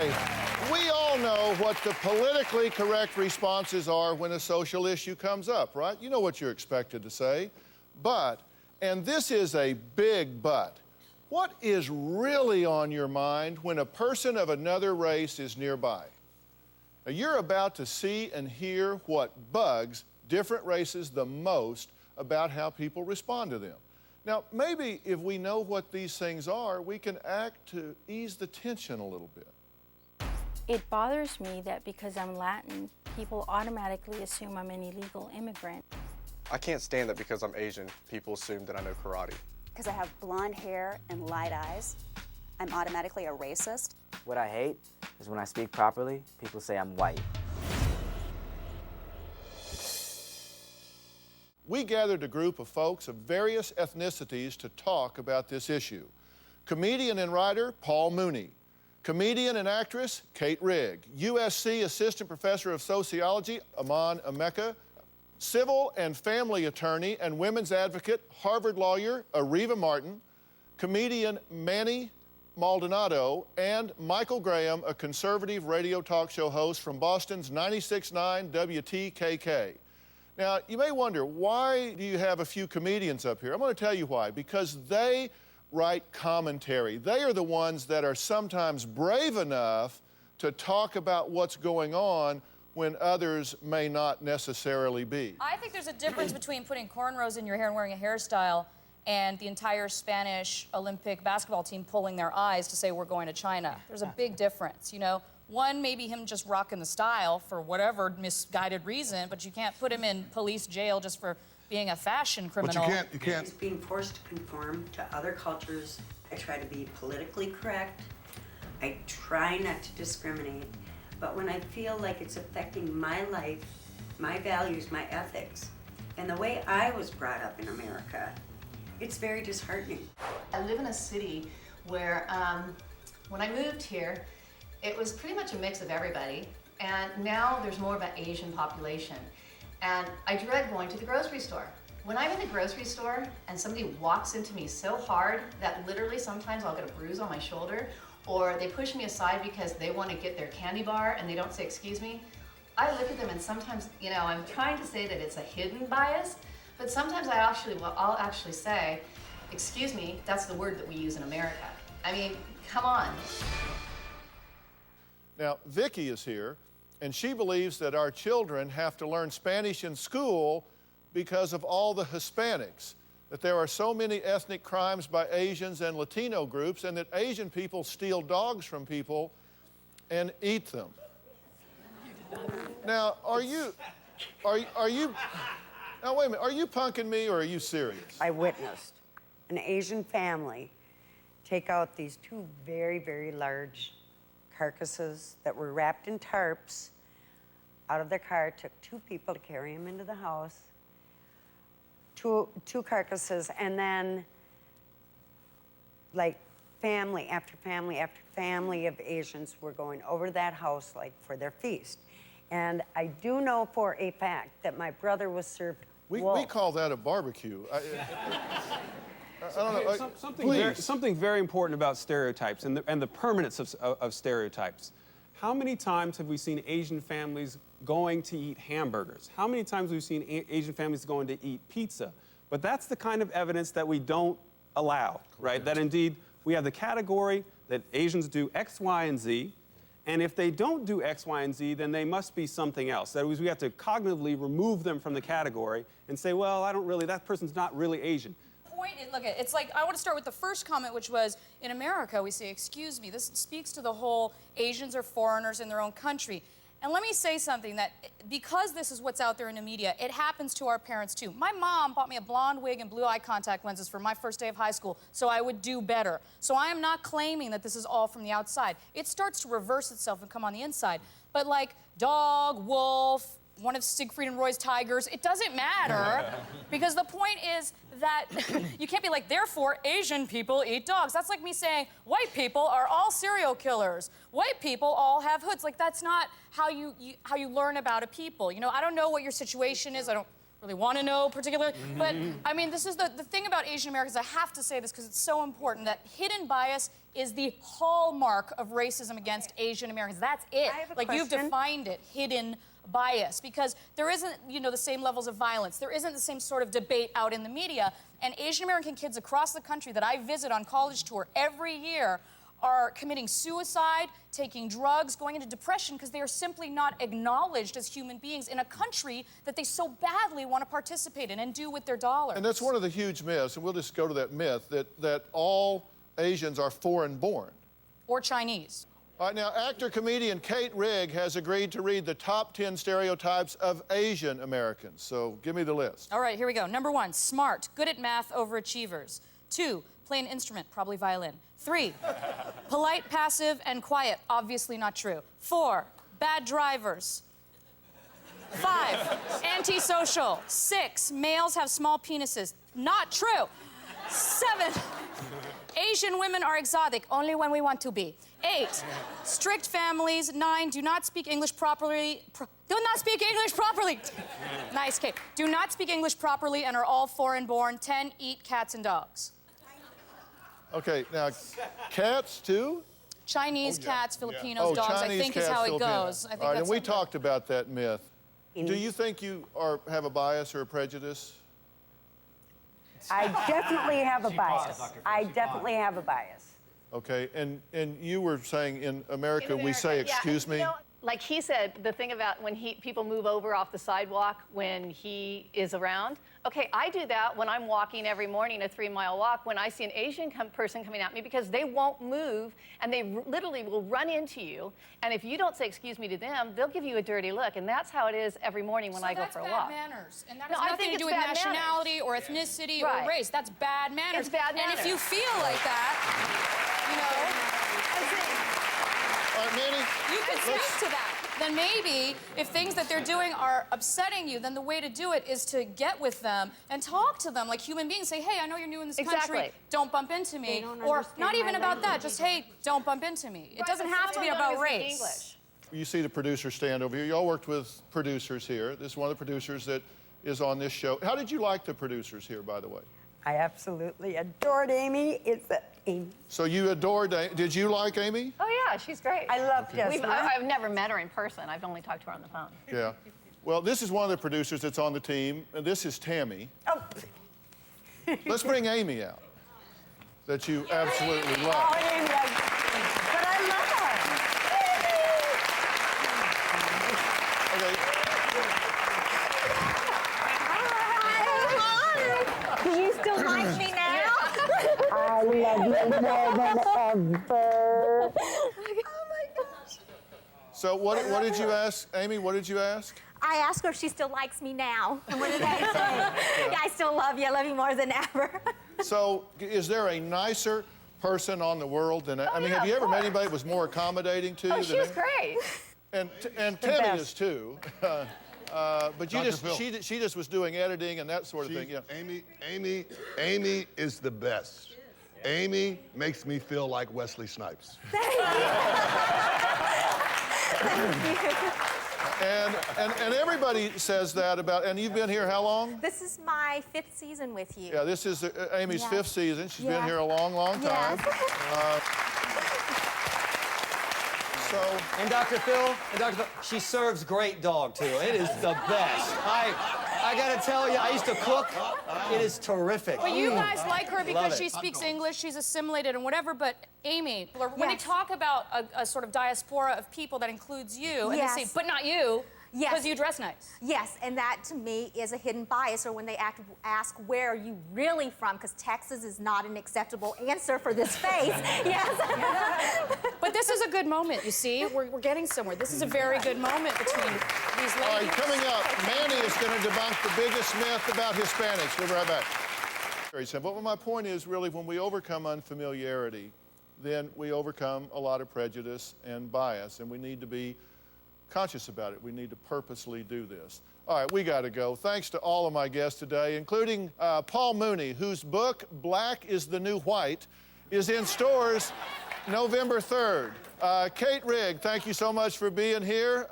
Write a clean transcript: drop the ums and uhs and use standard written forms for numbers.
Okay, we all know what the politically correct responses are when a social issue comes up, right? You know what you're expected to say. But, and this is a big but, what is really on your mind when a person of another race is nearby? Now, you're about to see and hear what bugs different races the most about how people respond to them. Now, maybe if we know what these things are, we can act to ease the tension a little bit. It bothers me that because I'm Latin, people automatically assume I'm an illegal immigrant. I can't stand that because I'm Asian, people assume that I know karate. Because I have blonde hair and light eyes, I'm automatically a racist. What I hate is when I speak properly, people say I'm white. We gathered a group of folks of various ethnicities to talk about this issue. Comedian and writer Paul Mooney, comedian and actress Kate Rigg, USC Assistant Professor of Sociology Aman Emeka, civil and family attorney and women's advocate Harvard lawyer Areva Martin, comedian Manny Maldonado, and Michael Graham, a conservative radio talk show host from Boston's 96.9 WTKK. Now, you may wonder, why do you have a few comedians up here? I'm going to tell you why. Because they write commentary. They are the ones that are sometimes brave enough to talk about what's going on when others may not necessarily be. I think there's a difference between putting cornrows in your hair and wearing a hairstyle and the entire Spanish Olympic basketball team pulling their eyes to say we're going to China. There's a big difference, you know? One, maybe him just rocking the style for whatever misguided reason, but you can't put him in police jail just for being a fashion criminal. But you can't. He's being forced to conform to other cultures. I try to be politically correct. I try not to discriminate. But when I feel like it's affecting my life, my values, my ethics, and the way I was brought up in America, it's very disheartening. I live in a city where when I moved here, it was pretty much a mix of everybody, and now there's more of an Asian population. And I dread going to the grocery store. When I'm in the grocery store and somebody walks into me so hard that literally sometimes I'll get a bruise on my shoulder, or they push me aside because they want to get their candy bar and they don't say excuse me, I look at them and sometimes, you know, I'm trying to say that it's a hidden bias, but sometimes I'll actually say, excuse me, that's the word that we use in America. I mean, come on. Now, Vicky is here, and she believes that our children have to learn Spanish in school because of all the Hispanics, that there are so many ethnic crimes by Asians and Latino groups, and that Asian people steal dogs from people and eat them. Now, now, wait a minute, are you punking me or are you serious? I witnessed an Asian family take out these two very, very large carcasses that were wrapped in tarps out of their car. It took two people to carry them into the house. Two carcasses, and then like family after family after family of Asians were going over to that house like for their feast. And I do know for a fact that my brother was served wolf. We call that a barbecue. I don't know. Something very important about stereotypes and the permanence of stereotypes. How many times have we seen Asian families going to eat hamburgers? How many times have we seen Asian families going to eat pizza? But that's the kind of evidence that we don't allow, right? That indeed we have the category that Asians do X, Y, and Z, and if they don't do X, Y, and Z, then they must be something else. That is, we have to cognitively remove them from the category and say, well, that person's not really Asian. Look, it's like, I want to start with the first comment, which was, in America, we say, excuse me. This speaks to the whole Asians are foreigners in their own country. And let me say something, that because this is what's out there in the media, it happens to our parents too. My mom bought me a blonde wig and blue eye contact lenses for my first day of high school so I would do better. So I am not claiming that this is all from the outside. It starts to reverse itself and come on the inside. But like dog, wolf, one of Siegfried and Roy's tigers, it doesn't matter, because the point is that you can't be like, therefore Asian people eat dogs. That's like me saying white people are all serial killers. White people all have hoods. Like, that's not how you learn about a people. You know, I don't know what your situation is. I don't really want to know particularly. But, I mean, this is the thing about Asian Americans. I have to say this because it's so important, that hidden bias is the hallmark of racism against Asian Americans. That's it. I have a like, you've question. defined it, hidden bias, because there isn't, you know, the same levels of violence. There isn't the same sort of debate out in the media. And Asian American kids across the country that I visit on college tour every year are committing suicide, taking drugs, going into depression because they are simply not acknowledged as human beings in a country that they so badly want to participate in and do with their dollars. And that's one of the huge myths, and we'll just go to that myth, that all Asians are foreign-born. Or Chinese. All right, now, actor-comedian Kate Rigg has agreed to read the top 10 stereotypes of Asian Americans. So give me the list. All right, here we go. Number 1, smart, good at math, overachievers. 2, play an instrument, probably violin. 3, polite, passive, and quiet, obviously not true. 4, bad drivers. 5, antisocial. 6, males have small penises, not true. 7, Asian women are exotic, only when we want to be. 8, strict families. 9, do not speak English properly. Do not speak English properly. Nice, Kate. Do not speak English properly and are all foreign-born. 10, eat cats and dogs. Okay, now, cats, too? Chinese cats, Filipinos, dogs, Chinese I think cats, is how it Filipinos. goes. I think All right, that's and we something- talked about that myth. Do you think you have a bias or a prejudice? I definitely have a bias. I definitely have a bias. Okay, and you were saying in America, we say, excuse me? You know, like he said, the thing about when people move over off the sidewalk when he is around. Okay, I do that when I'm walking every morning a 3-mile walk when I see an Asian person coming at me because they won't move and they literally will run into you. And if you don't say excuse me to them, they'll give you a dirty look. And that's how it is every morning when I go for a walk. So that's bad manners. And that No, has I nothing think to do it's with bad nationality or ethnicity Right. or race. That's bad manners. It's bad And if manners. you feel like that, you know, All right, Manny, you can speak to that. Then maybe if things that they're doing are upsetting you, then the way to do it is to get with them and talk to them like human beings. Say, hey, I know you're new in this country. Exactly. Don't bump into me. They don't Or understand not even my about that. language Just, either. hey, don't bump into me. It doesn't Right, but have to some be of them about don't speak race. English. you see the producer stand over here. You all worked with producers here. This is one of the producers that is on this show. How did you like the producers here, by the way? I absolutely adored Amy. Amy. So you adored, did you like Amy? Oh, yeah, she's great. I love Jessica. I've never met her in person. I've only talked to her on the phone. Yeah. Well, this is one of the producers that's on the team, and this is Tammy. Oh, Let's bring Amy out, that you absolutely oh, love. Amy. But I love Okay. her. Do you still like me now? I love you more than ever. Oh my gosh. So what did you ask, Amy? What did you ask? I asked her if she still likes me now. And what did I say? Yeah, I still love you. I love you more than ever. So is there a nicer person on the world than I mean, yeah, have you of ever met course. anybody that was more accommodating to you Oh, than she was Amy? great. And Tammy best. is too. But you Dr. just Phil. she just was doing editing and that sort of thing. Yeah. Amy is the best. Amy makes me feel like Wesley Snipes. And everybody says that about. And you've been here how long? This is my 5th season with you. Yeah, this is Amy's Yeah. 5th season. She's been Yeah. here a long, long time. Yes. So And Dr. Phil, she serves great dog too. It is the best. I gotta tell you, I used to cook. It is terrific. But you guys like her Love because it. she speaks English, she's assimilated and whatever, but Amy, when they Yes. talk about a sort of diaspora of people that includes you, and they say, Yes. but not you, Yes. because you dress nice. Yes, and that to me is a hidden bias, or when they ask where are you really from, because Texas is not an acceptable answer for this face. Yes. But this is a good moment, you see. We're getting somewhere. This is a very good moment between these ladies. all right, coming up, Manny is going to debunk the biggest myth about Hispanics. We'll be right back. Very simple. But my point is really when we overcome unfamiliarity, then we overcome a lot of prejudice and bias, and we need to be conscious about it. We need to purposely do this. All right, we got to go. Thanks to all of my guests today, including Paul Mooney, whose book, Black is the New White, is in stores November 3rd. Kate Rigg, thank you so much for being here.